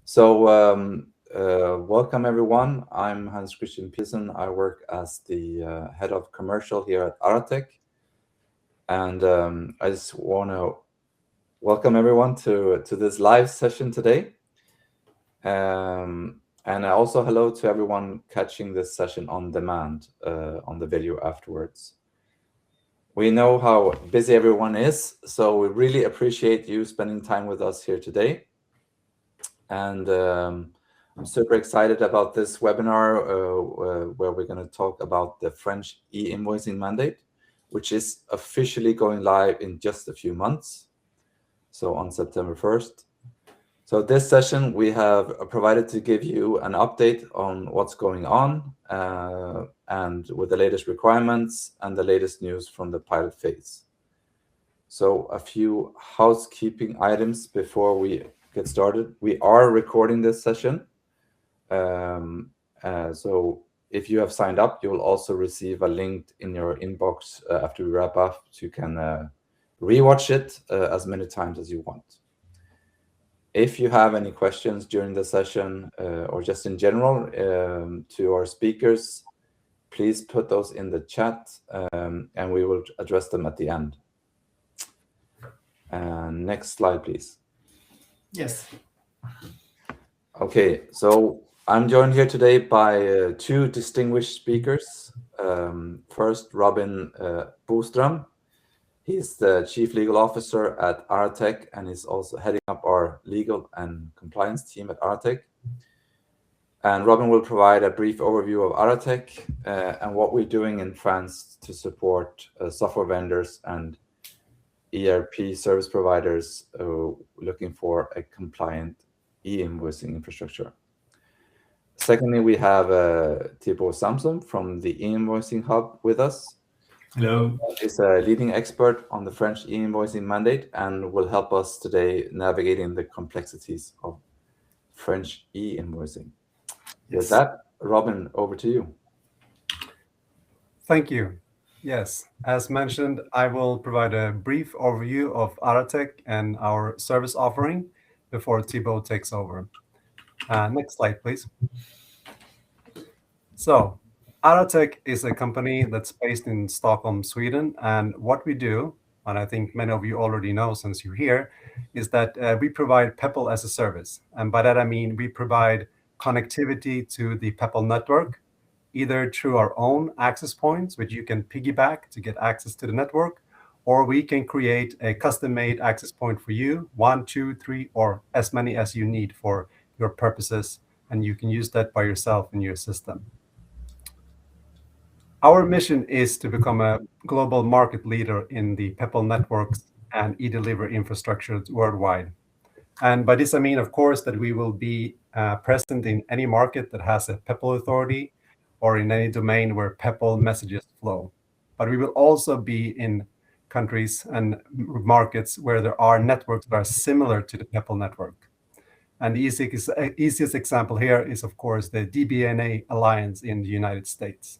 So, welcome everyone. I'm Hans Christian Pearson. I work as the head of commercial here at Arratech, and I just want to welcome everyone to this live session today. And also hello to everyone catching this session on demand on the video afterwards. We know how busy everyone is, so we really appreciate you spending time with us here today. And I'm super excited about this webinar where we're going to talk about the French e-invoicing mandate, which is officially going live in just a few months, so on September 1st. So this session we have provided to give you an update on what's going on and with the latest requirements and the latest news from the pilot phase. So a few housekeeping items before we get started. We are recording this session. So if you have signed up, you will also receive a link in your inbox after we wrap up. So you can rewatch it as many times as you want. If you have any questions during the session or just in general to our speakers, please put those in the chat and we will address them at the end. Next slide, please. Yes. Okay, so I'm joined here today by two distinguished speakers. First, Robin Boström. He's the Chief Legal Officer at Arratech, and he's also heading up our legal and compliance team at Arratech. And Robin will provide a brief overview of Arratech and what we're doing in France to support software vendors and ERP service providers looking for a compliant e-invoicing infrastructure. Secondly, we have Thibault Samson from the eInvoicing Hub with us. Hello. He's a leading expert on the French e-invoicing mandate and will help us today navigating the complexities of French e-invoicing. Yes. With that, Robin, over to you. Thank you. Yes, as mentioned, I will provide a brief overview of Arratech and our service offering before Thibault takes over. Next slide, please. So, Arratech is a company that's based in Stockholm, Sweden, and what we do, and I think many of you already know since you're here, is that we provide Peppol as a service. And by that I mean we provide connectivity to the Peppol network, either through our own access points, which you can piggyback to get access to the network, or we can create a custom-made access point for you, 1, 2, 3, or as many as you need for your purposes, and you can use that by yourself in your system. Our mission is to become a global market leader in the Peppol networks and e-delivery infrastructure worldwide. And by this I mean, of course, that we will be present in any market that has a Peppol authority or in any domain where Peppol messages flow. But we will also be in countries and markets where there are networks that are similar to the Peppol network. And the easiest example here is, of course, the DBNA Alliance in the United States.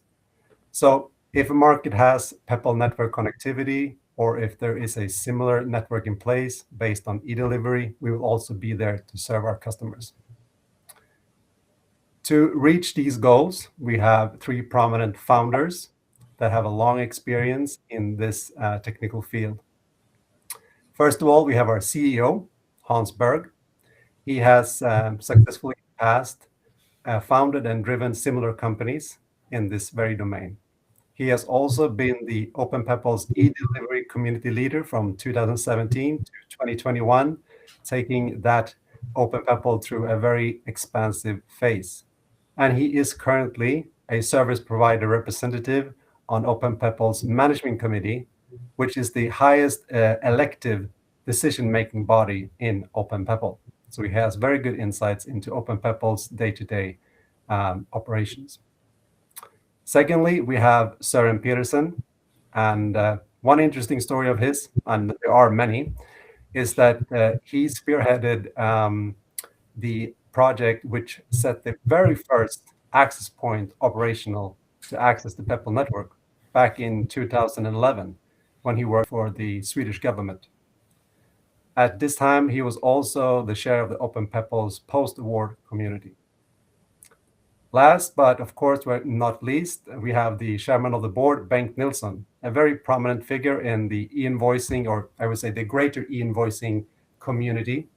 So if a market has Peppol network connectivity, or if there is a similar network in place based on e-delivery, we will also be there to serve our customers. To reach these goals, we have 3 prominent founders that have a long experience in this technical field. First of all, we have our CEO, Hans Berg. He has successfully founded and driven similar companies in this very domain. He has also been the Open Peppol's e-delivery community leader from 2017 to 2021, taking that Open Peppol through a very expansive phase. And he is currently a service provider representative on Open Peppol's management committee, which is the highest elective decision-making body in Open Peppol. So he has very good insights into Open Peppol's day-to-day operations. Secondly, we have Søren Petersen, and one interesting story of his, and there are many, is that he spearheaded the project which set the very first access point operational to access the Peppol network back in 2011 when he worked for the Swedish government. At this time, he was also the chair of the OpenPepple's post-award community. Last, but of course not least, we have the chairman of the board, Bengt Nilsson, a very prominent figure in the e-invoicing, or I would say the greater e-invoicing community.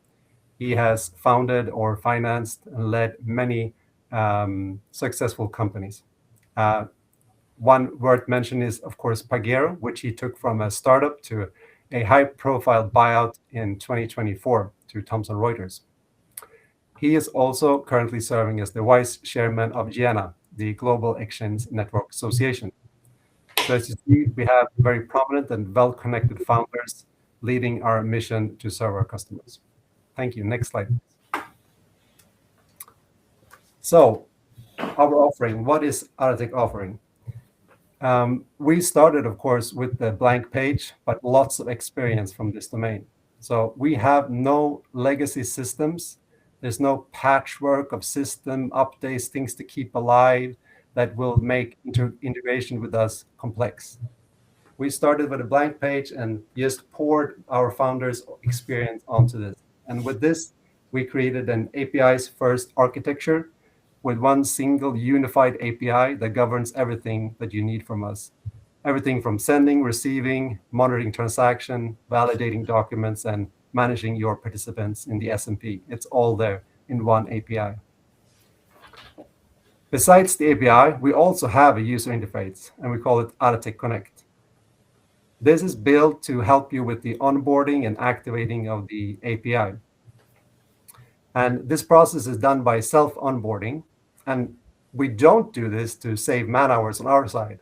He has founded or financed and led many successful companies. One worth mentioning is, of course, Pagero, which he took from a startup to a high-profile buyout in 2024 to Thomson Reuters. He is also currently serving as the vice chairman of GIENA, the Global Exchange Network Association. So as you see, we have very prominent and well-connected founders leading our mission to serve our customers. Thank you. Next slide. So our offering, what is Arratech offering? We started, of course, with the blank page, but lots of experience from this domain. So we have no legacy systems. There's no patchwork of system updates, things to keep alive that will make integration with us complex. We started with a blank page and just poured our founders' experience onto this. And with this, we created an APIs first architecture with one single unified API that governs everything that you need from us. Everything from sending, receiving, monitoring transaction, validating documents, and managing your participants in the SMP. It's all there in one API. Besides the API, we also have a user interface, and we call it Arratech Connect. This is built to help you with the onboarding and activating of the API. And this process is done by self-onboarding, and we don't do this to save man-hours on our side.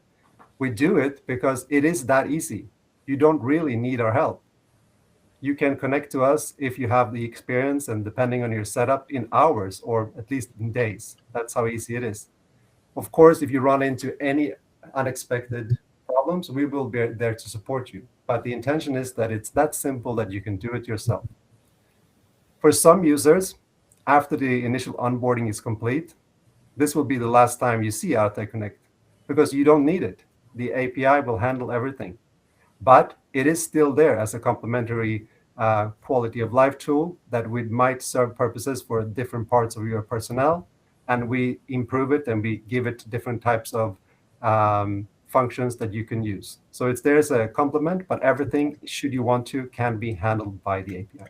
We do it because it is that easy. You don't really need our help. You can connect to us if you have the experience, and depending on your setup, in hours or at least in days. That's how easy it is. Of course, if you run into any unexpected problems, we will be there to support you. But the intention is that it's that simple that you can do it yourself. For some users, after the initial onboarding is complete, this will be the last time you see Arratech Connect because you don't need it. The API will handle everything. But it is still there as a complementary quality of life tool that we might serve purposes for different parts of your personnel, and we improve it and we give it different types of functions that you can use. So it's there as a complement, but everything, should you want to, can be handled by the API.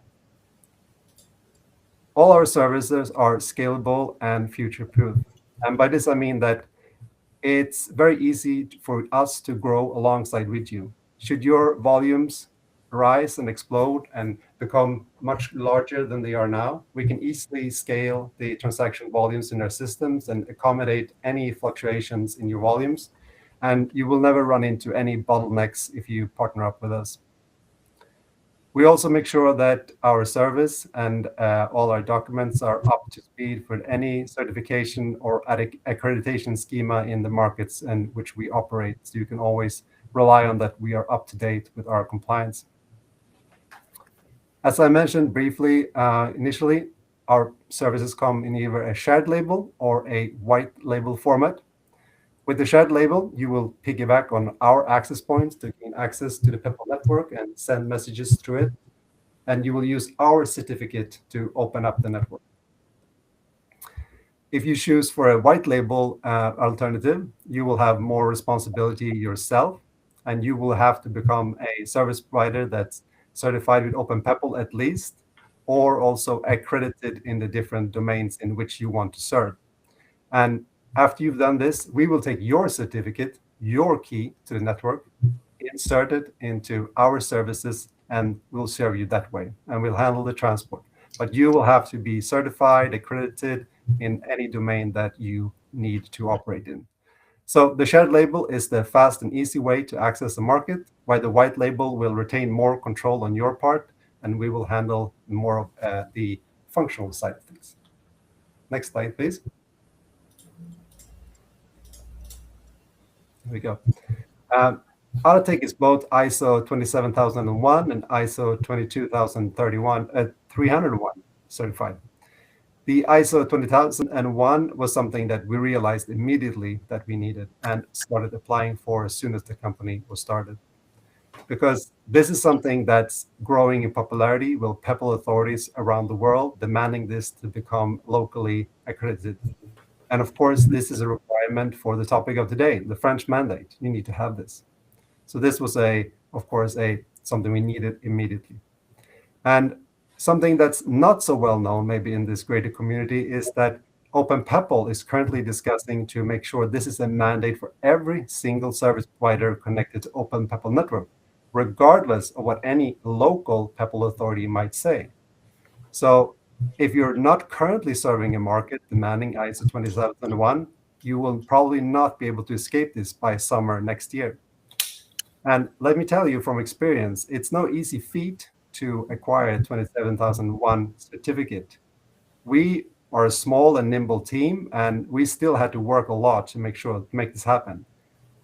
All our services are scalable and future-proof. And by this, I mean that it's very easy for us to grow alongside with you. Should your volumes rise and explode and become much larger than they are now, we can easily scale the transaction volumes in our systems and accommodate any fluctuations in your volumes. And you will never run into any bottlenecks if you partner up with us. We also make sure that our service and all our documents are up to speed for any certification or accreditation schema in the markets in which we operate. So you can always rely on that we are up to date with our compliance. As I mentioned briefly initially, our services come in either a shared label or a white label format. With the shared label, you will piggyback on our access points to gain access to the Peppol network and send messages through it. And you will use our certificate to open up the network. If you choose for a white label alternative, you will have more responsibility yourself, and you will have to become a service provider that's certified with OpenPeppol at least, or also accredited in the different domains in which you want to serve. And after you've done this, we will take your certificate, your key to the network, insert it into our services, and we'll serve you that way. And we'll handle the transport. But you will have to be certified, accredited in any domain that you need to operate in. So the shared label is the fast and easy way to access the market, while the white label will retain more control on your part, and we will handle more of the functional side of things. Next slide, please. Here we go. Arratech is both ISO 27001 and ISO 301 certified. The ISO 20001 was something that we realized immediately that we needed and started applying for as soon as the company was started. because this is something that's growing in popularity with PEPL authorities around the world demanding this to become locally accredited. And of course, this is a requirement for the topic of today, the French mandate. You need to have this. So this was of course, something we needed immediately. And something that's not so well known, maybe in this greater community, is that OpenPEPL is currently discussing to make sure this is a mandate for every single service provider connected to OpenPEPL network, regardless of what any local PEPL authority might say. So if you're not currently serving a market demanding ISO 27001, you will probably not be able to escape this by summer next year. And let me tell you from experience, it's no easy feat to acquire a 27001 certificate. We are a small and nimble team, and we still had to work a lot to make this happen.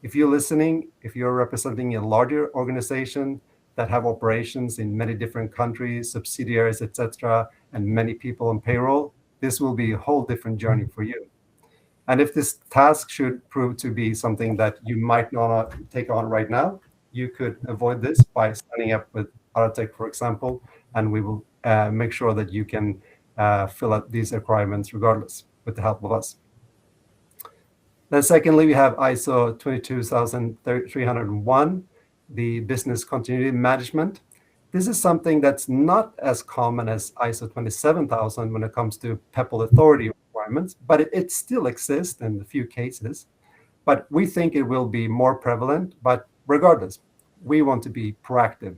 If you're listening, if you're representing a larger organization that have operations in many different countries, subsidiaries, etc., and many people on payroll, this will be a whole different journey for you. And if this task should prove to be something that you might not take on right now, you could avoid this by signing up with Arratech, for example, and we will make sure that you can fill out these requirements regardless with the help of us. Then secondly, we have ISO 22301, the business continuity management. This is something that's not as common as ISO 27000 when it comes to PEPL authority requirements, but it still exists in a few cases. But we think it will be more prevalent. But regardless, we want to be proactive.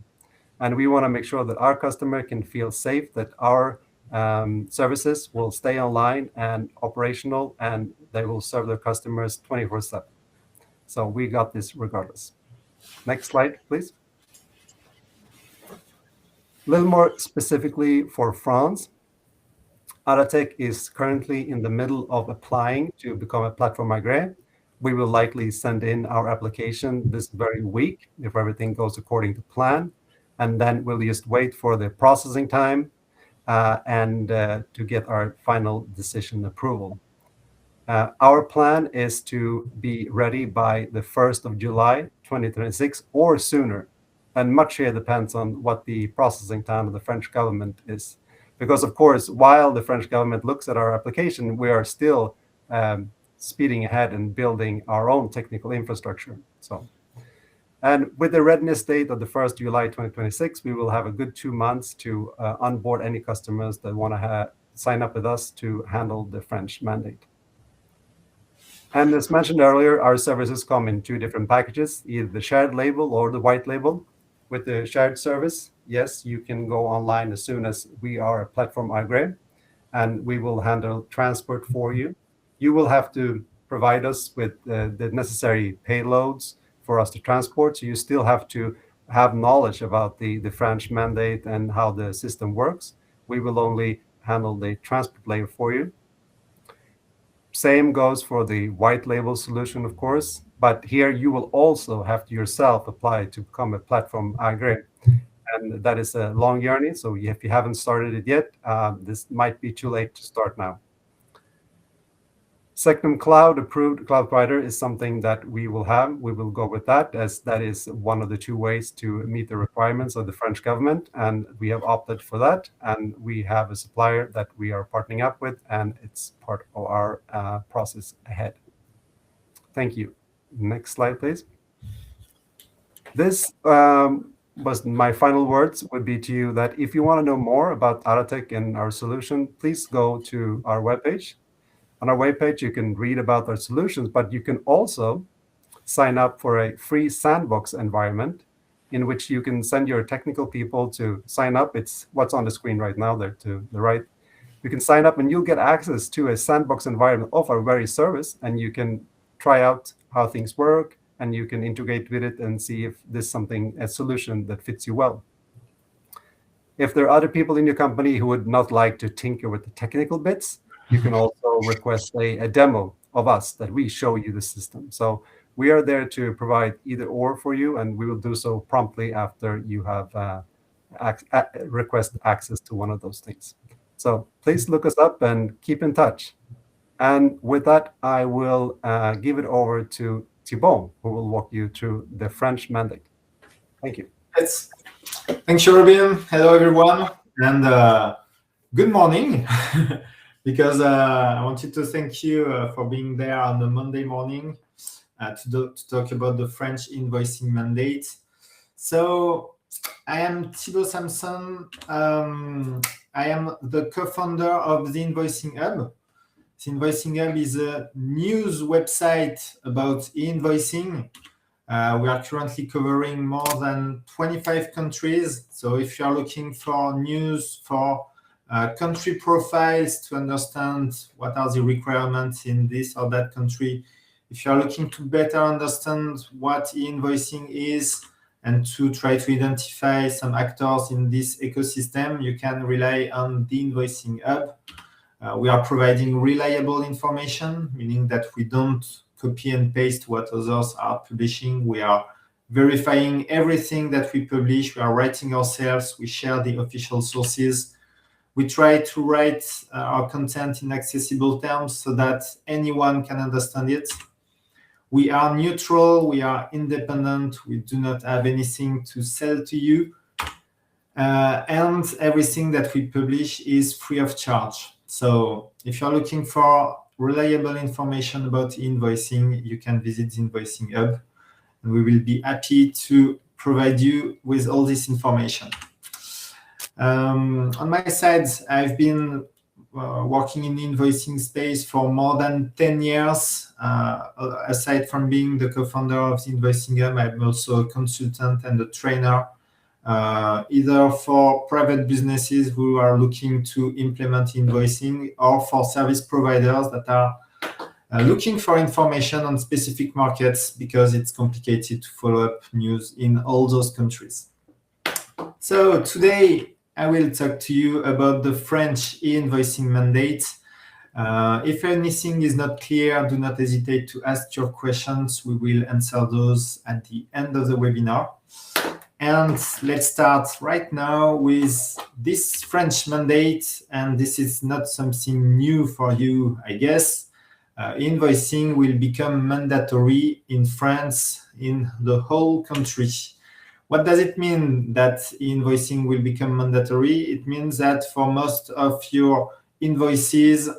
And we want to make sure that our customer can feel safe, that our services will stay online and operational, and they will serve their customers 24/7. So we got this regardless. Next slide, please. A little more specifically for France, Arratech is currently in the middle of applying to become a platform Agréées. We will likely send in our application this very week if everything goes according to plan. And then we'll just wait for the processing time and to get our final decision approval. Our plan is to be ready by the 1st of July, 2026 or sooner. And much here depends on what the processing time of the French government is. Because, of course, while the French government looks at our application, we are still speeding ahead and building our own technical infrastructure. And with the readiness date of the 1st July 2026, we will have a good 2 months to onboard any customers that want to sign up with us to handle the French mandate. And as mentioned earlier, our services come in 2 different packages, either the shared label or the white label. With the shared service, yes, you can go online as soon as we are a platform Agréées, and we will handle transport for you. You will have to provide us with the necessary payloads for us to transport. So you still have to have knowledge about the French mandate and how the system works. We will only handle the transport layer for you. Same goes for the white label solution, of course, but here you will also have to yourself apply to become a platform Agréées. And that is a long journey. So if you haven't started it yet, this might be too late to start now. Secnum Cloud approved cloud provider is something that we will have. We will go with that, as that is one of the 2 ways to meet the requirements of the French government, and we have opted for that. And we have a supplier that we are partnering up with, and it's part of our process ahead. Thank you. Next slide, please. This was my final words would be to you that if you want to know more about Arratech and our solution, please go to our webpage. On our webpage, you can read about our solutions, but you can also sign up for a free sandbox environment in which you can send your technical people to sign up. It's what's on the screen right now there to the right. You can sign up and you'll get access to a sandbox environment of our very service, and you can try out how things work, and you can integrate with it and see if there's something, a solution that fits you well. If there are other people in your company who would not like to tinker with the technical bits, you can also request a demo of us that we show you the system. So we are there to provide either or for you, and we will do so promptly after you have request access to one of those things. So please look us up and keep in touch. And with that, I will give it over to Thibault, who will walk you through the French mandate. Thank you. Thanks, Robin. Hello, everyone, and good morning. Because I wanted to thank you for being there on the Monday morning to talk about the French invoicing mandate. So I am Thibault Samson. I am the co-founder of the Invoicing Hub. The Invoicing Hub is a news website about e-invoicing. We are currently covering more than 25 countries. So if you are looking for news for country profiles to understand what are the requirements in this or that country, if you are looking to better understand what e-invoicing is and to try to identify some actors in this ecosystem, you can rely on the Invoicing Hub. We are providing reliable information, meaning that we don't copy and paste what others are publishing. We are verifying everything that we publish. We are writing ourselves. We share the official sources. We try to write our content in accessible terms so that anyone can understand it. We are neutral. We are independent. We do not have anything to sell to you. And everything that we publish is free of charge. So if you're looking for reliable information about invoicing, you can visit the Invoicing Hub, and we will be happy to provide you with all this information. On my side, I've been working in the invoicing space for more than 10 years. Aside from being the co-founder of the Invoicing Hub, I'm also a consultant and a trainer, either for private businesses who are looking to implement invoicing or for service providers that are looking for information on specific markets because it's complicated to follow up news in all those countries. So today I will talk to you about the French e-invoicing mandate. If anything is not clear, do not hesitate to ask your questions. We will answer those at the end of the webinar. And let's start right now with this French mandate. And this is not something new for you, I guess. Invoicing will become mandatory in France, in the whole country. What does it mean that invoicing will become mandatory? It means that for most of your invoices,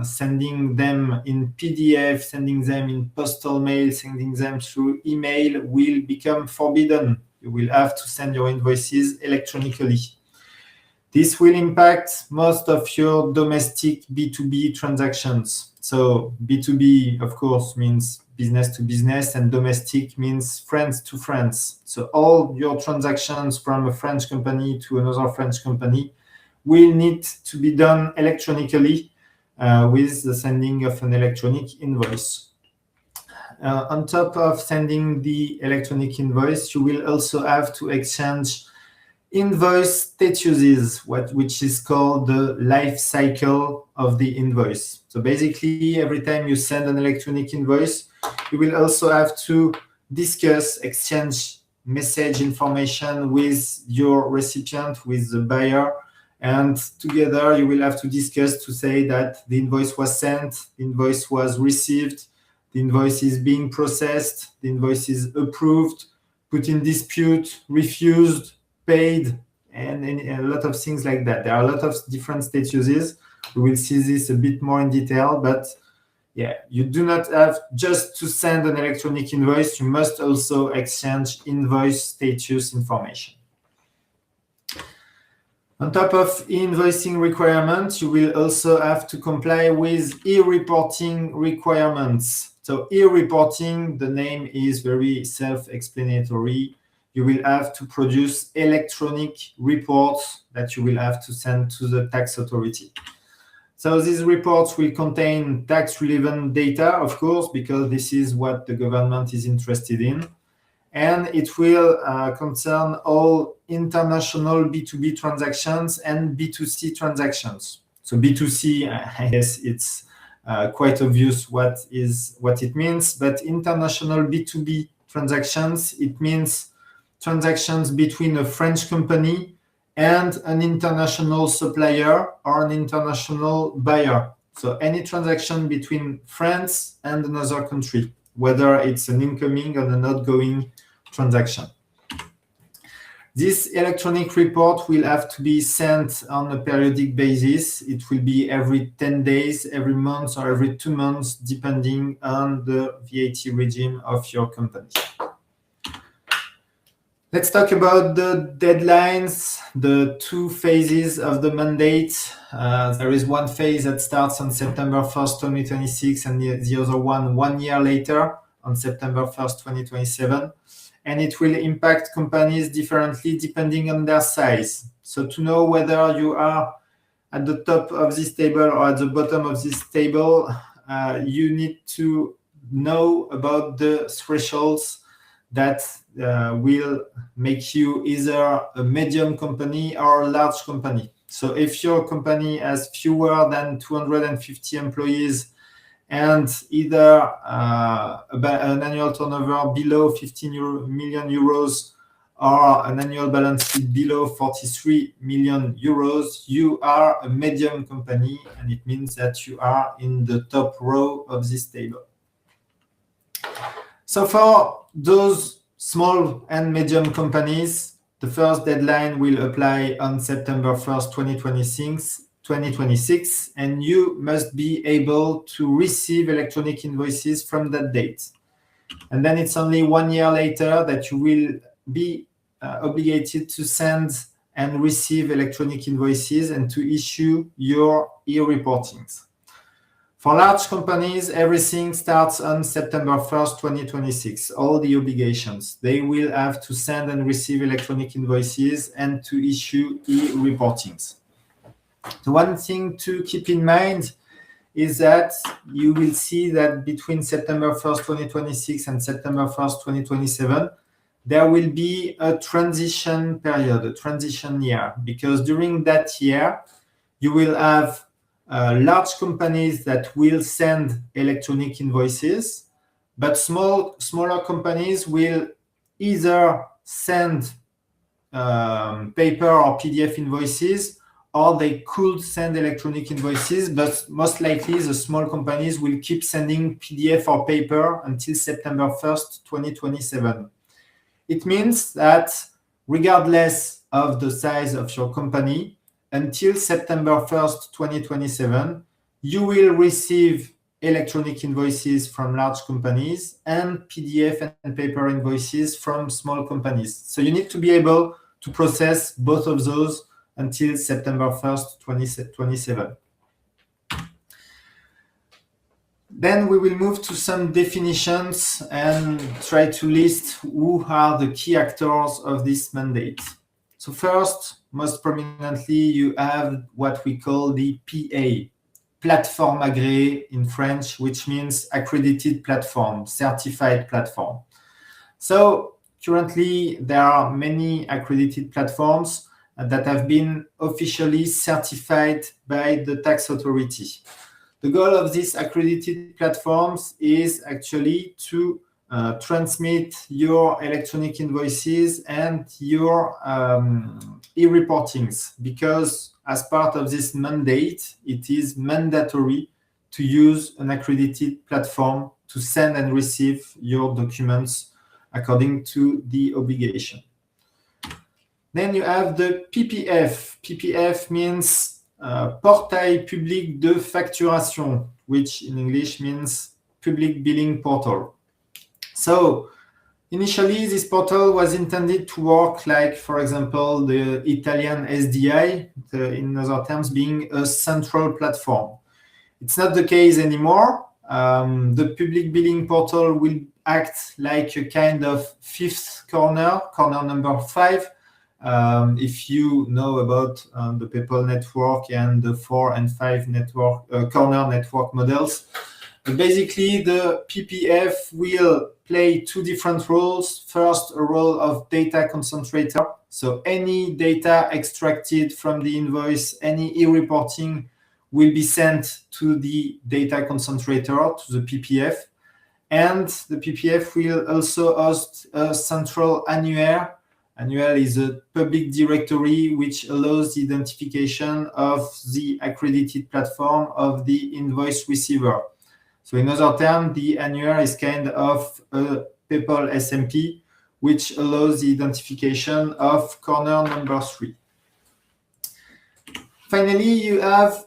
sending them in PDF, sending them in postal mail, sending them through email will become forbidden. You will have to send your invoices electronically. This will impact most of your domestic B2B transactions. So B2B, of course, means business to business, and domestic means France to France. So all your transactions from a French company to another French company will need to be done electronically with the sending of an electronic invoice. On top of sending the electronic invoice, you will also have to exchange invoice statuses, which is called the life cycle of the invoice. So basically, every time you send an electronic invoice, you will also have to exchange message information with your recipient, with the buyer, and together you will have to discuss to say that the invoice was sent, the invoice was received, the invoice is being processed, the invoice is approved, put in dispute, refused, paid, and a lot of things like that. There are a lot of different statuses. We will see this a bit more in detail, but yeah, you do not have just to send an electronic invoice. You must also exchange invoice status information. On top of invoicing requirements, you will also have to comply with eReporting requirements. So eReporting, the name is very self-explanatory. You will have to produce electronic reports that you will have to send to the tax authority. So these reports will contain tax-relevant data, of course, because this is what the government is interested in. And it will concern all international B2B transactions and B2C transactions. So B2C, I guess it's quite obvious what it means, but international B2B transactions, it means transactions between a French company and an international supplier or an international buyer. So any transaction between France and another country, whether it's an incoming or an outgoing transaction. This electronic report will have to be sent on a periodic basis. It will be every 10 days, every month, or every 2 months, depending on the VAT regime of your company. Let's talk about the deadlines, the 2 phases of the mandate. There is one phase that starts on September 1st, 2026, and the other one year later on September 1st, 2027. And it will impact companies differently depending on their size. So to know whether you are at the top of this table or at the bottom of this table, you need to know about the thresholds that will make you either a medium company or a large company. So if your company has fewer than 250 employees and either an annual turnover below 15 million euros or an annual balance sheet below 43 million euros, you are a medium company, and it means that you are in the top row of this table. So for those small and medium companies, the first deadline will apply on September 1st, 2026, and you must be able to receive electronic invoices from that date. And then it's only 1 year later that you will be obligated to send and receive electronic invoices and to issue your e-reportings. For large companies, everything starts on September 1st, 2026. All the obligations, they will have to send and receive electronic invoices and to issue e-reportings. The one thing to keep in mind is that you will see that between September 1st, 2026 and September 1st, 2027, there will be a transition period, a transition year, because during that year, you will have large companies that will send electronic invoices, but smaller companies will either send paper or PDF invoices, or they could send electronic invoices, but most likely the small companies will keep sending PDF or paper until September 1st, 2027. It means that regardless of the size of your company, until September 1st, 2027, you will receive electronic invoices from large companies and PDF and paper invoices from small companies. So you need to be able to process both of those until September 1st, 2027. Then we will move to some definitions and try to list who are the key actors of this mandate. So first, most prominently, you have what we call the PA, Plateformes Agréées in French, which means accredited platform, certified platform. So currently, there are many accredited platforms that have been officially certified by the tax authority. The goal of these accredited platforms is actually to transmit your electronic invoices and your e-reportings, because as part of this mandate, it is mandatory to use an accredited platform to send and receive your documents according to the obligation. Then you have the PPF. PPF means Portail Public de Facturation, which in English means Public Billing Portal. So initially, this portal was intended to work like, for example, the Italian SDI, in other terms, being a central platform. It's not the case anymore. The Public Billing Portal will act like a kind of fifth corner number 5. If you know about the PayPal network and the 4 and 5 network corner network models, but basically the PPF will play 2 different roles. First, a role of data concentrator. So any data extracted from the invoice, any e-reporting will be sent to the data concentrator, to the PPF. And the PPF will also host a central Annuaire. Annuaire is a public directory which allows the identification of the accredited platform of the invoice receiver. So in other terms, the Annuaire is kind of a PayPal SMP which allows the identification of corner number 3. Finally, you have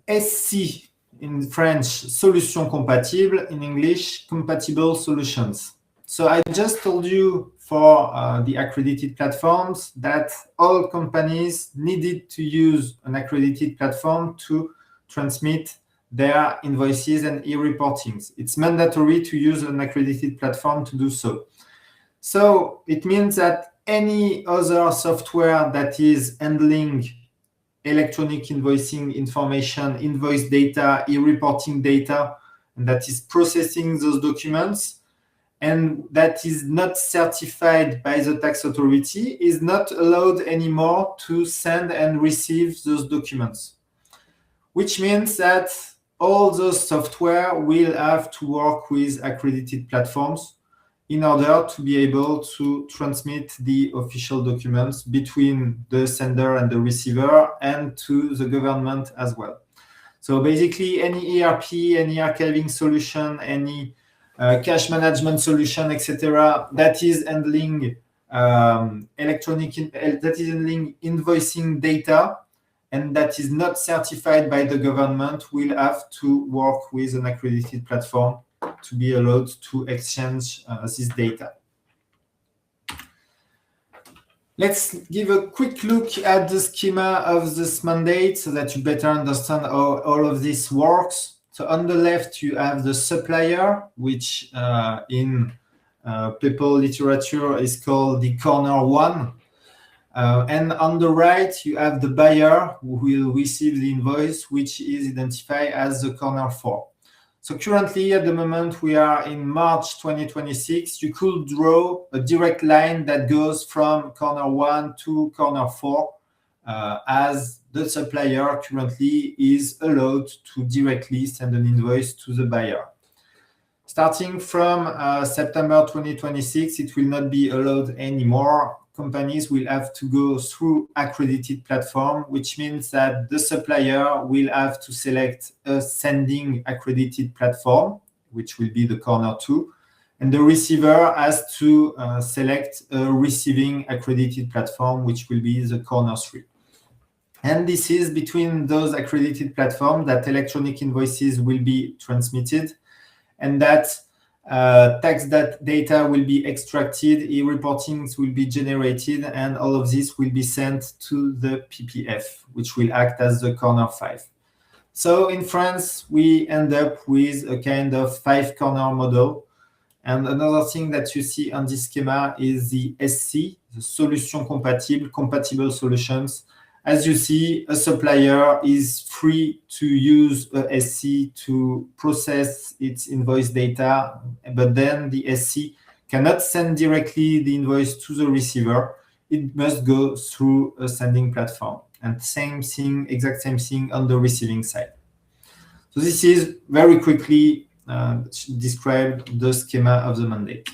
SC in French, solution compatible, in English, compatible solutions. So I just told you for the accredited platforms that all companies needed to use an accredited platform to transmit their invoices and e-reportings. It's mandatory to use an accredited platform to do so. So it means that any other software that is handling electronic invoicing information, invoice data, e-reporting data, and that is processing those documents, and that is not certified by the tax authority, is not allowed anymore to send and receive those documents. Which means that all those software will have to work with accredited platforms in order to be able to transmit the official documents between the sender and the receiver and to the government as well. So basically any ERP, any archiving solution, any cash management solution, etc., that is handling invoicing data and that is not certified by the government will have to work with an accredited platform to be allowed to exchange this data. Let's give a quick look at the schema of this mandate so that you better understand how all of this works. So on the left, you have the supplier, which in people literature is called the corner 1. And on the right, you have the buyer who will receive the invoice, which is identified as the corner 4. So currently, at the moment, we are in March 2026. You could draw a direct line that goes from corner 1 to corner 4 as the supplier currently is allowed to directly send an invoice to the buyer. Starting from September 2026, it will not be allowed anymore. Companies will have to go through accredited platform, which means that the supplier will have to select a sending accredited platform, which will be the corner 2, and the receiver has to select a receiving accredited platform, which will be the corner 3. And this is between those accredited platforms that electronic invoices will be transmitted and that tax data will be extracted, e-reportings will be generated, and all of this will be sent to the PPF, which will act as the corner 5. So in France, we end up with a kind of 5-corner model. And another thing that you see on this schema is the SC, the solution compatible solutions. As you see, a supplier is free to use a SC to process its invoice data, but then the SC cannot send directly the invoice to the receiver. It must go through a sending platform. And same thing, exact same thing on the receiving side. So this is very quickly described the schema of the mandate.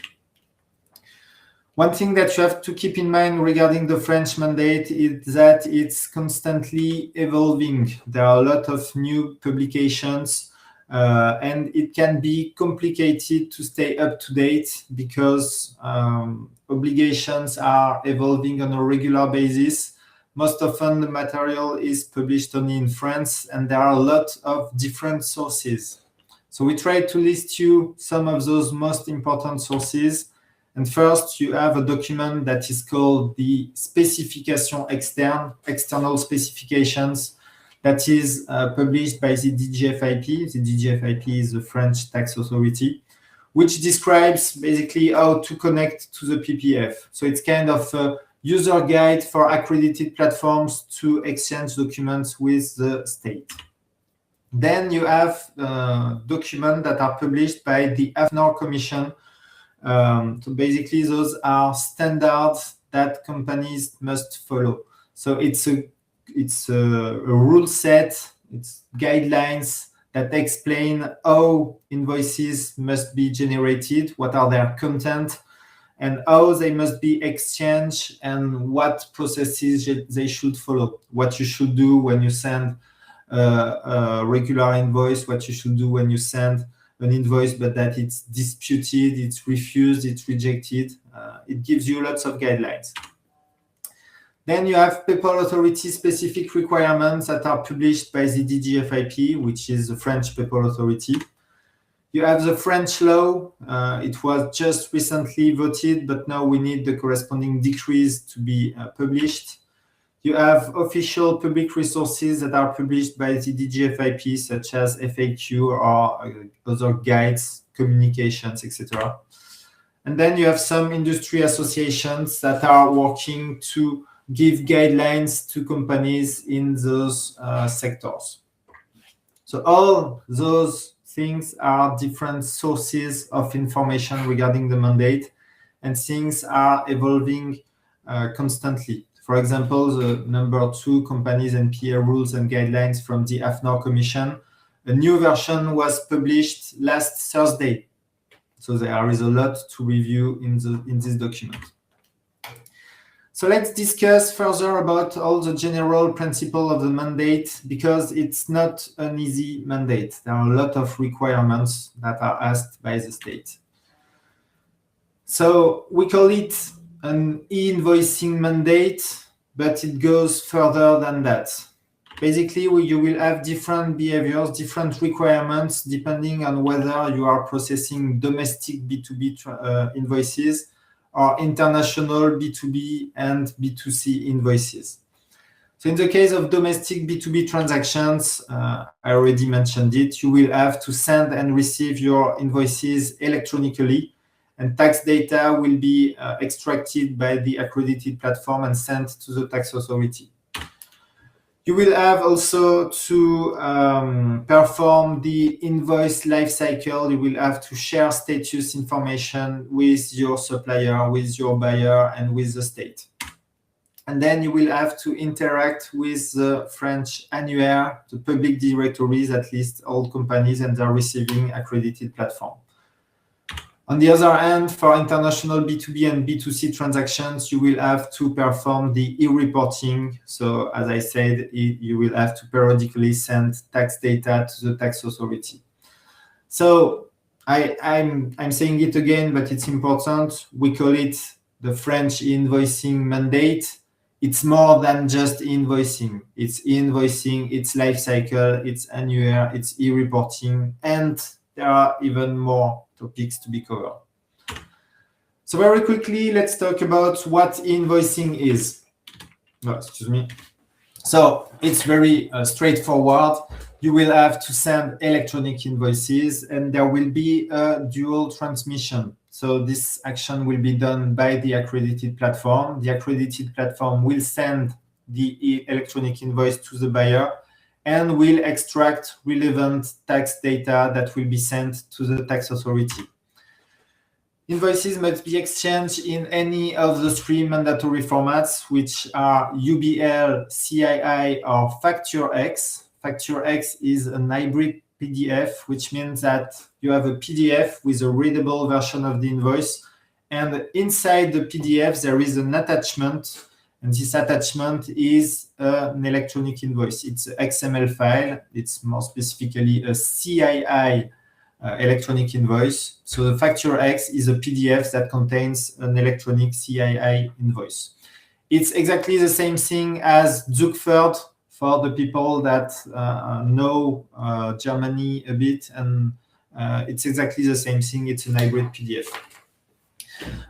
One thing that you have to keep in mind regarding the French mandate is that it's constantly evolving. There are a lot of new publications, and it can be complicated to stay up to date because obligations are evolving on a regular basis. Most often, the material is published only in France, and there are a lot of different sources. So we try to list you some of those most important sources. And first, you have a document that is called the Specification Externe, external specifications, that is published by the DGFiP. The DGFiP is the French tax authority, which describes basically how to connect to the PPF. So it's kind of a user guide for accredited platforms to exchange documents with the state. Then you have documents that are published by the AFNOR Commission. So basically, those are standards that companies must follow. So it's a rule set, it's guidelines that explain how invoices must be generated, what are their content, and how they must be exchanged, and what processes they should follow. What you should do when you send a regular invoice, what you should do when you send an invoice, but that it's disputed, it's refused, it's rejected. It gives you lots of guidelines. Then you have People Authority specific requirements that are published by the DGFiP, which is the French People Authority. You have the French law. It was just recently voted, but now we need the corresponding decrees to be published. You have official public resources that are published by the DGFiP, such as FAQ or other guides, communications, etc. And then you have some industry associations that are working to give guidelines to companies in those sectors. So all those things are different sources of information regarding the mandate, and things are evolving constantly. For example, the number 2 companies and PA rules and guidelines from the AFNOR Commission, a new version was published last Thursday. So there is a lot to review in this document. So let's discuss further about all the general principles of the mandate, because it's not an easy mandate. There are a lot of requirements that are asked by the state. So we call it an e-invoicing mandate, but it goes further than that. Basically, you will have different behaviors, different requirements, depending on whether you are processing domestic B2B invoices or international B2B and B2C invoices. So in the case of domestic B2B transactions, I already mentioned it, you will have to send and receive your invoices electronically, and tax data will be extracted by the accredited platform and sent to the tax authority. You will have also to perform the invoice lifecycle. You will have to share status information with your supplier, with your buyer, and with the state. And then you will have to interact with the French Annuaire, the public directories, at least all companies, and their receiving accredited platform. On the other hand, for international B2B and B2C transactions, you will have to perform the eReporting. So as I said, you will have to periodically send tax data to the tax authority. So I'm saying it again, but it's important. We call it the French e-invoicing mandate. It's more than just invoicing. It's e-invoicing, it's lifecycle, it's Annuaire, it's eReporting, and there are even more topics to be covered. So very quickly, let's talk about what invoicing is. Oh, excuse me. So it's very straightforward. You will have to send electronic invoices, and there will be a dual transmission. So this action will be done by the accredited platform. The accredited platform will send the electronic invoice to the buyer and will extract relevant tax data that will be sent to the tax authority. Invoices must be exchanged in any of the 3 mandatory formats, which are UBL, CII, or Factur-X. Factur-X is a hybrid PDF, which means that you have a PDF with a readable version of the invoice, and inside the PDF there is an attachment, and this attachment is an electronic invoice. It's an XML file. It's more specifically a CII electronic invoice. So the Factur-X is a PDF that contains an electronic CII invoice. It's exactly the same thing as Zugford for the people that know Germany a bit, and it's exactly the same thing. It's an hybrid PDF.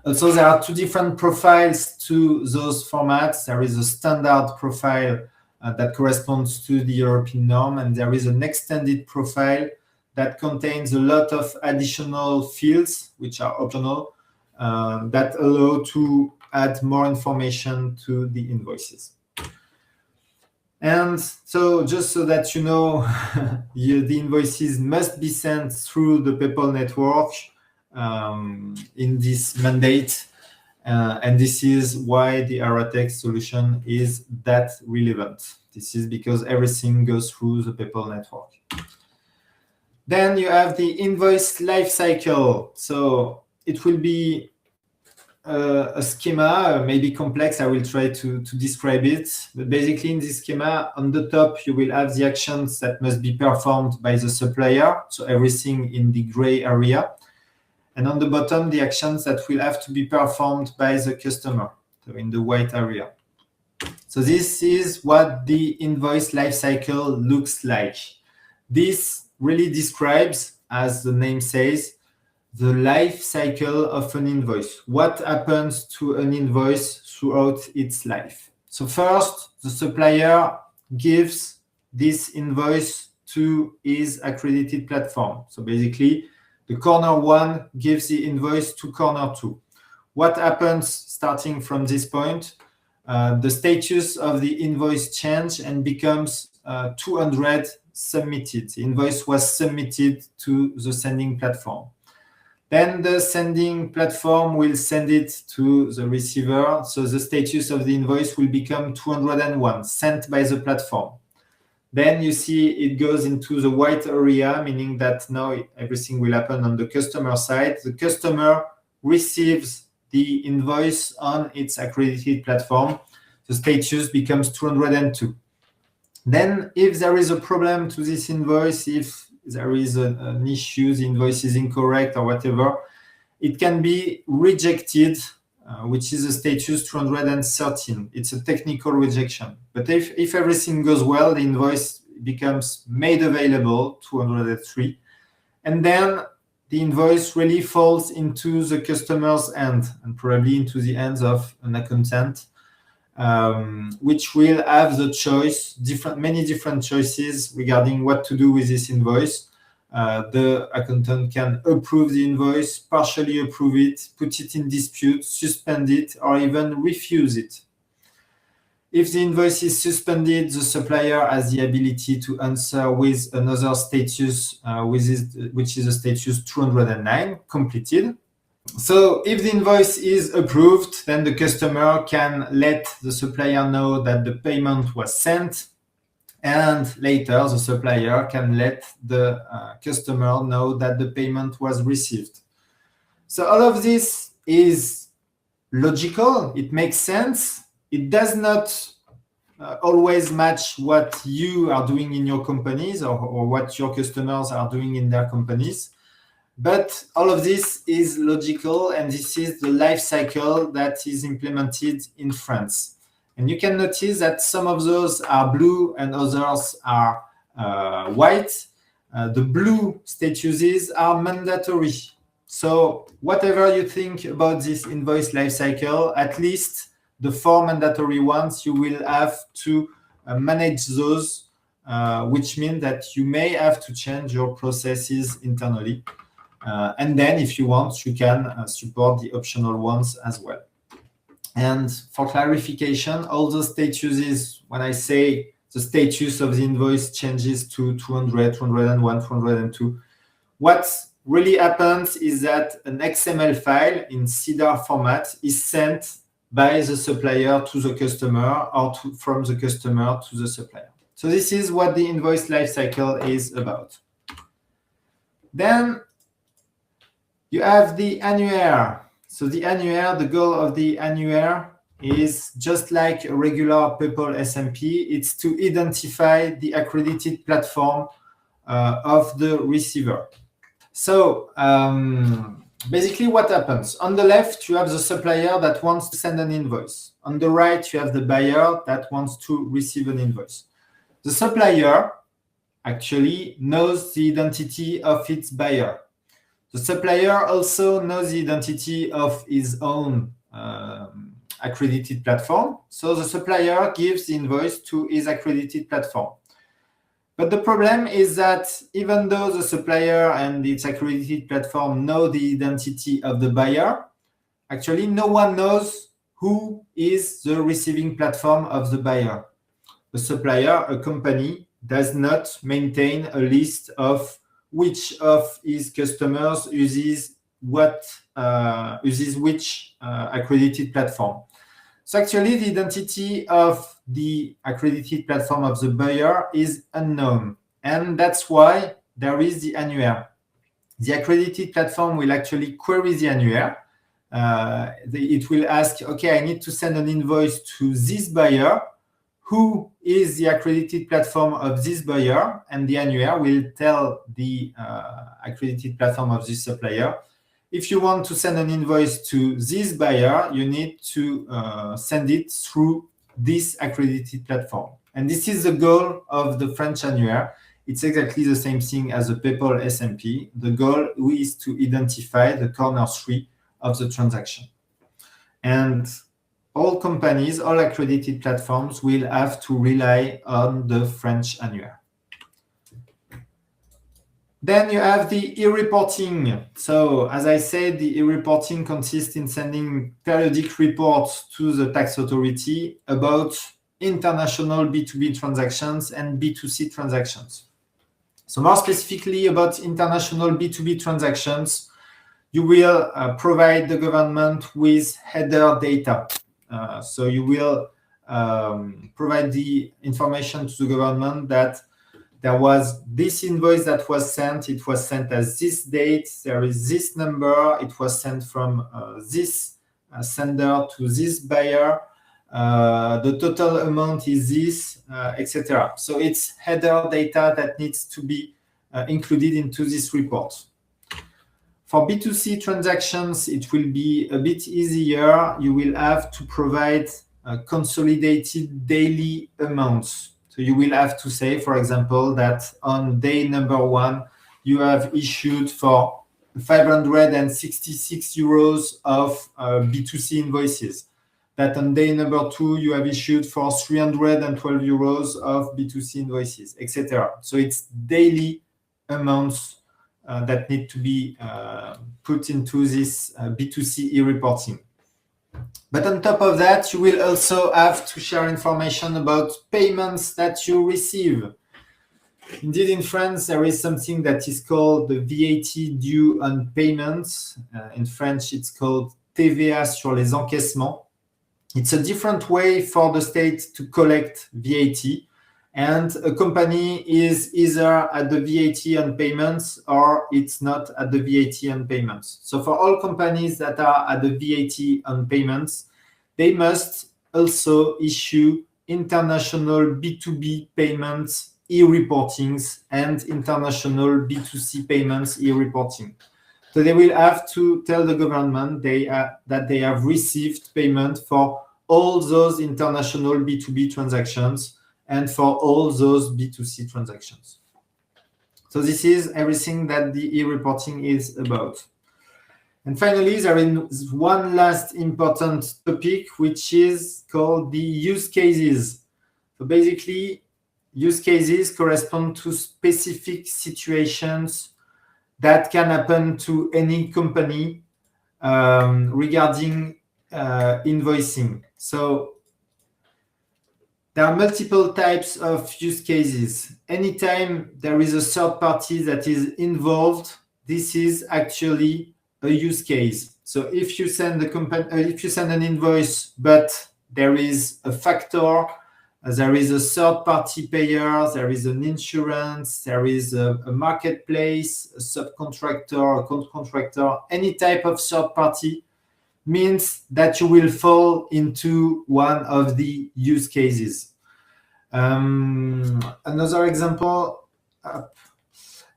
Also, there are 2 different profiles to those formats. There is a standard profile that corresponds to the European norm, and there is an extended profile that contains a lot of additional fields, which are optional, that allow to add more information to the invoices. And so just so that you know, the invoices must be sent through the PayPal network in this mandate. And this is why the Arratech solution is that relevant. This is because everything goes through the PayPal network. Then you have the invoice lifecycle. So it will be a schema, maybe complex. I will try to describe it. But basically, in this schema, on the top, you will have the actions that must be performed by the supplier. So everything in the gray area. And on the bottom, the actions that will have to be performed by the customer, so in the white area. So this is what the invoice lifecycle looks like. This really describes, as the name says, the life cycle of an invoice. What happens to an invoice throughout its life? So first, the supplier gives this invoice to his accredited platform. So basically, the corner 1 gives the invoice to corner 2. What happens starting from this point? The status of the invoice changes and becomes 200 submitted. The invoice was submitted to the sending platform. Then the sending platform will send it to the receiver. So the status of the invoice will become 201, sent by the platform. Then you see it goes into the white area, meaning that now everything will happen on the customer side. The customer receives the invoice on its accredited platform. The status becomes 202. Then if there is a problem to this invoice, if there is an issue, the invoice is incorrect or whatever, it can be rejected, which is a status 213. It's a technical rejection. But if everything goes well, the invoice becomes made available, 203. And then the invoice really falls into the customer's hand and probably into the hands of an accountant, which will have the choice, many different choices regarding what to do with this invoice. The accountant can approve the invoice, partially approve it, put it in dispute, suspend it, or even refuse it. If the invoice is suspended, the supplier has the ability to answer with another status, which is a status 209, completed. So if the invoice is approved, then the customer can let the supplier know that the payment was sent, and later the supplier can let the customer know that the payment was received. So all of this is logical, it makes sense. It does not always match what you are doing in your companies or what your customers are doing in their companies. But all of this is logical, and this is the life cycle that is implemented in France. And you can notice that some of those are blue and others are white. The blue statuses are mandatory. So whatever you think about this invoice lifecycle, at least the 4 mandatory ones, you will have to manage those, which means that you may have to change your processes internally. And then if you want, you can support the optional ones as well. And for clarification, all the statuses, when I say the status of the invoice changes to 200, 201, 202, what really happens is that an XML file in CDAR format is sent by the supplier to the customer or from the customer to the supplier. So this is what the invoice lifecycle is about. Then you have the Annuaire. So the Annuaire, the goal of the Annuaire is just like a regular PayPal SMP. It's to identify the accredited platform of the receiver. So basically what happens? On the left, you have the supplier that wants to send an invoice. On the right, you have the buyer that wants to receive an invoice. The supplier actually knows the identity of its buyer. The supplier also knows the identity of his own accredited platform. So the supplier gives the invoice to his accredited platform. But the problem is that even though the supplier and its accredited platform know the identity of the buyer, actually no one knows who is the receiving platform of the buyer. The supplier, a company, does not maintain a list of which of his customers uses which accredited platform. So actually, the identity of the accredited platform of the buyer is unknown. And that's why there is the Annuaire. The accredited platform will actually query the Annuaire. it will ask, okay, I need to send an invoice to this buyer. Who is the accredited platform of this buyer? And the Annuaire will tell the accredited platform of this supplier, if you want to send an invoice to this buyer, you need to send it through this accredited platform. And this is the goal of the French Annuaire. It's exactly the same thing as the PayPal SMP. The goal is to identify the corner 3 of the transaction. And all companies, all accredited platforms will have to rely on the French Annuaire. Then you have the e-reporting. So as I said, the e-reporting consists in sending periodic reports to the tax authority about international B2B transactions and B2C transactions. So more specifically about international B2B transactions, you will provide the government with header data. So you will provide the information to the government that there was this invoice that was sent. It was sent at this date. There is this number. It was sent from this sender to this buyer. The total amount is this, etc. So it's header data that needs to be included into this report. For B2C transactions, it will be a bit easier. You will have to provide consolidated daily amounts. So you will have to say, for example, that on day number 1, you have issued for 566 euros of B2C invoices. That on day number 2, you have issued for 312 euros of B2C invoices, etc. So it's daily amounts that need to be put into this B2C e-reporting. But on top of that, you will also have to share information about payments that you receive. Indeed, in France, there is something that is called the VAT due on payments. In French, it's called TVA sur les encaissements. It's a different way for the state to collect VAT. And a company is either at the VAT on payments or it's not at the VAT on payments. So for all companies that are at the VAT on payments, they must also issue international B2B payments e-reportings and international B2C payments e-reporting. So they will have to tell the government that they have received payment for all those international B2B transactions and for all those B2C transactions. So this is everything that the e-reporting is about. And finally, there is one last important topic, which is called the use cases. So basically, use cases correspond to specific situations that can happen to any company regarding invoicing. So there are multiple types of use cases. Anytime there is a third party that is involved, this is actually a use case. So if you send an invoice, but there is a factor, there is a third-party payer, there is an insurance, there is a marketplace, a subcontractor, a contractor, any type of third party means that you will fall into one of the use cases. Another example,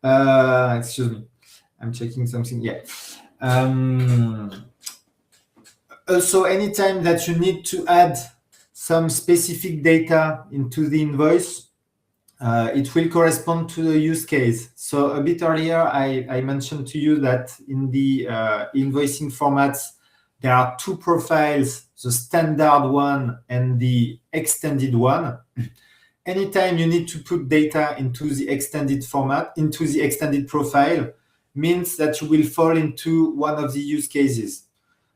excuse me, I'm checking something. Yeah. Also, anytime that you need to add some specific data into the invoice, it will correspond to the use case. So a bit earlier, I mentioned to you that in the invoicing formats, there are two profiles, the standard one and the extended one. Anytime you need to put data into the extended format, into the extended profile, means that you will fall into one of the use cases.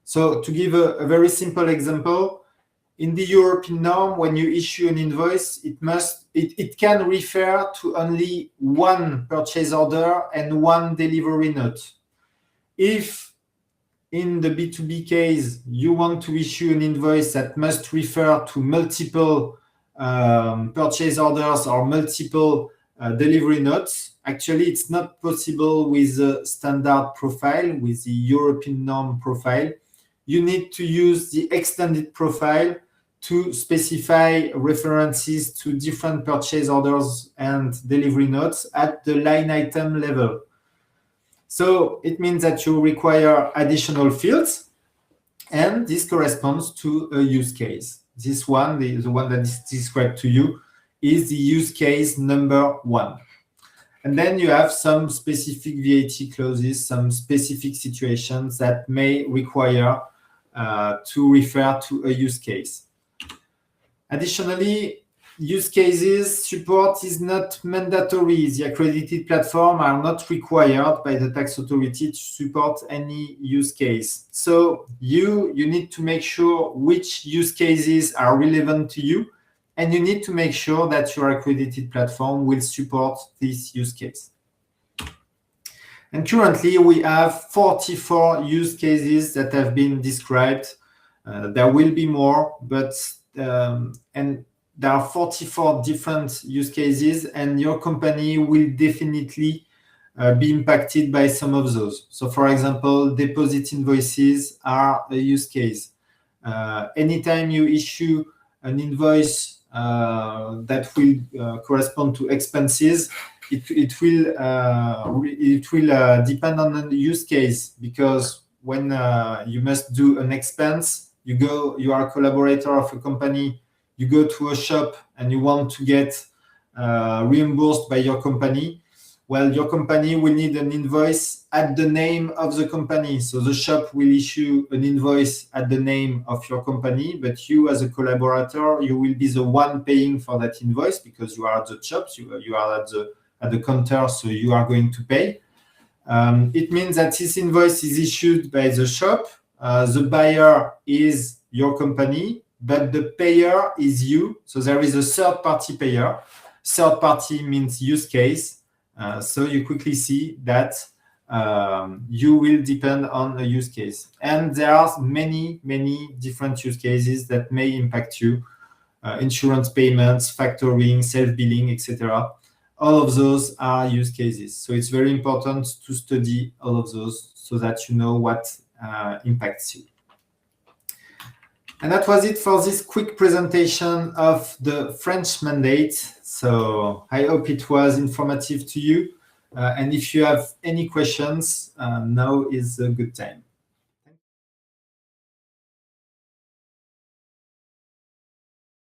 So to give a very simple example, in the European norm, when you issue an invoice, it can refer to only one purchase order and one delivery note. If in the B2B case, you want to issue an invoice that must refer to multiple purchase orders or multiple delivery notes, actually it's not possible with the standard profile, with the European norm profile. you need to use the extended profile to specify references to different purchase orders and delivery notes at the line item level. So it means that you require additional fields, and this corresponds to a use case. This one, the one that is described to you, is the use case number 1. And then you have some specific VAT clauses, some specific situations that may require to refer to a use case. Additionally, use cases support is not mandatory. The accredited platforms are not required by the tax authority to support any use case. So you need to make sure which use cases are relevant to you, and you need to make sure that your accredited platform will support this use case. And currently, we have 44 use cases that have been described. There will be more, but and there are 44 different use cases, and your company will definitely be impacted by some of those. So, for example, deposit invoices are a use case. Anytime you issue an invoice that will correspond to expenses, it will depend on the use case, because when you must do an expense, you are a collaborator of a company, you go to a shop and you want to get reimbursed by your company. Well, your company will need an invoice at the name of the company. So the shop will issue an invoice at the name of your company, but you as a collaborator, you will be the one paying for that invoice because you are at the shops, you are at the counter, so you are going to pay. It means that this invoice is issued by the shop. The buyer is your company, but the payer is you. So there is a third-party payer. Third-party means use case. So you quickly see that you will depend on a use case. And there are many, many different use cases that may impact you. Insurance payments, factoring, self-billing, etc. All of those are use cases. So it's very important to study all of those so that you know what impacts you. And that was it for this quick presentation of the French mandate. So I hope it was informative to you. And if you have any questions, now is a good time.